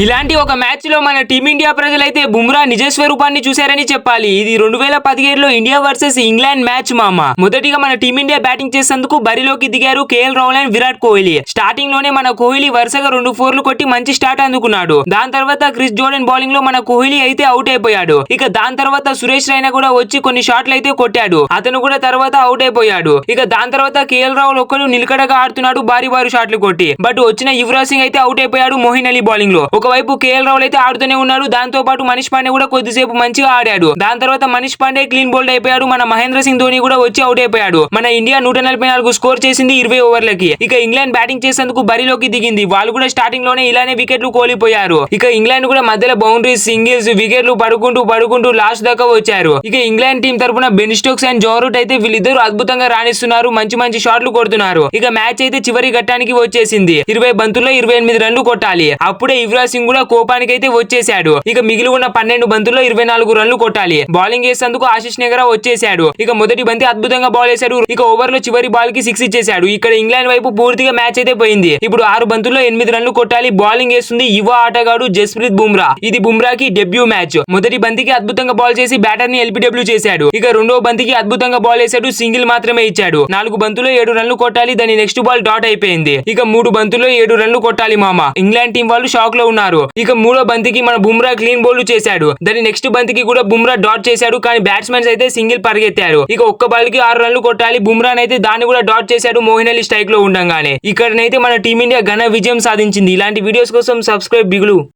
ఇలాంటి ఒక మ్యాచ్ లో మన టీమిండియా ప్రజలైతే బుమ్రా నిజ స్వరూపాన్ని చూశారని చెప్పాలి. ఇది 2017లో ఇండియా వర్సెస్ ఇంగ్లాండ్ మ్యాచ్ మామ. మొదటిగా మన టీమిండియా బ్యాటింగ్ చేసేందుకు బరిలోకి దిగారు KL Rahul and Virat Kohli. Starting లోనే మన కోహ్లీ వరుసగా 2 4లు కొట్టి మంచి స్టార్ట్ అందుకున్నాడు. దాని తర్వాత క్రిస్ జోర్డన్ బౌలింగ్ లో మన కోహ్లీ అయితే అవుట్ అయిపోయాడు. ఇక దాని తర్వాత సురేష్ రైనా కూడా వచ్చి కొన్ని షాట్లు అయితే కొట్టాడు. అతను కూడా తర్వాత అవుట్ అయిపోయాడు. ఇక దాని తర్వాత కేఎల్ రాహుల్ ఒక్కడు నిలకడగా ఆడుతున్నాడు భారీ షాట్లు కొట్టి. బట్ వచ్చిన యువరాజ్ సింగ్ అయితే అవుట్ అయిపోయాడు మోహిన్ అలీ బౌలింగ్ లో. ఒకవైపు కేఎల్ రాహుల్ అయితే ఆడుతూనే ఉన్నాడు. దాంతో పాటు మనీష్ పాండే కూడా కొద్దిసేపు మంచిగా ఆడాడు. దాని తర్వాత మనీష్ పాండే క్లీన్ బౌల్డ్ అయిపోయాడు. మన మహేంద్ర సింగ్ ధోని కూడా వచ్చి అవుట్ అయిపోయాడు. మన ఇండియా 144 స్కోర్ చేసింది 20 ఓవర్లకి. ఇక ఇంగ్లాండ్ బ్యాటింగ్ చేసేందుకు బరిలోకి దిగింది. వాళ్ళు కూడా స్టార్టింగ్ లోనే ఇలానే వికెట్లు కోల్పోయారు. ఇక ఇంగ్లాండ్ కూడా మధ్యలో బౌండరీస్, సింగిల్స్, వికెట్లు పడుకుంటూ లాస్ట్ దాకా వచ్చారు. ఇక ఇంగ్లాండ్ టీం తరపున Ben Stokes and Joe Root అయితే వీళ్ళిద్దరు అద్భుతంగా రాణిస్తున్నారు. మంచి షాట్లు కొడుతున్నారు. ఇక మ్యాచ్ అయితే చివరి ఘట్టానికి వచ్చేసింది. 20 బంతుల్లో 28 రన్లు కొట్టాలి. అప్పుడే యువరాజ్ సింగ్ కూడా కోపానికి అయితే వచ్చేసాడు. ఇక మిగిలి ఉన్న 12 బంతుల్లో 24 రన్లు కొట్టాలి. బౌలింగ్ చేసేందుకు ఆశిష్ నెహ్రా వచ్చేసాడు. ఇక మొదటి బంతి అద్భుతంగా బాల్ వేశాడు. ఇక ఓవర్ లో చివరి బాల్ కి 6 ఇచ్చేశాడు. ఇక్కడ ఇంగ్లాండ్ వైపు పూర్తిగా మ్యాచ్ అయితే పోయింది. ఇప్పుడు 6 బంతుల్లో 8 రన్లు కొట్టాలి. బౌలింగ్ చేస్తుంది యువ ఆటగాడు జస్ప్రీత్ బుమ్రా. ఇది బుమ్రాకి డెబ్యూ మ్యాచ్. మొదటి బంతికి అద్భుతంగా బాల్ చేసి బ్యాటర్ ని ఎల్బిడబ్ల్యూ చేశాడు. ఇక రెండో బంతికి అద్భుతంగా బాల్ వేశాడు. సింగిల్ మాత్రమే ఇచ్చాడు. 4 బంతుల్లో 7 రన్లు కొట్టాలి. దాని నెక్స్ట్ బాల్ డాట్ అయిపోయింది. ఇక 3 బంతుల్లో 7 రన్లు కొట్టాలి మామ. ఇంగ్లాండ్ టీం వాళ్ళు షాక్ లో ఉన్నారు. ఇక మూడో బంతికి మన బుమ్రా క్లీన్ బౌల్డ్ చేశాడు. దాని నెక్స్ట్ బంతికి కూడా బుమ్రా డాట్ చేశాడు. కానీ బ్యాట్స్మెన్స్ అయితే సింగిల్ పరిగెత్తారు. ఇక ఒక్క బాల్ కి 6 రన్లు కొట్టాలి. బుమ్రా అయితే దాన్ని కూడా డాట్ చేశాడు మోహిన్ అలీ స్ట్రైక్ లో ఉండగానే. ఇక్కడనైతే మన టీమిండియా ఘన విజయం సాధించింది. ఇలాంటి వీడియోస్ కోసం సబ్స్క్రైబ్ బిగులు.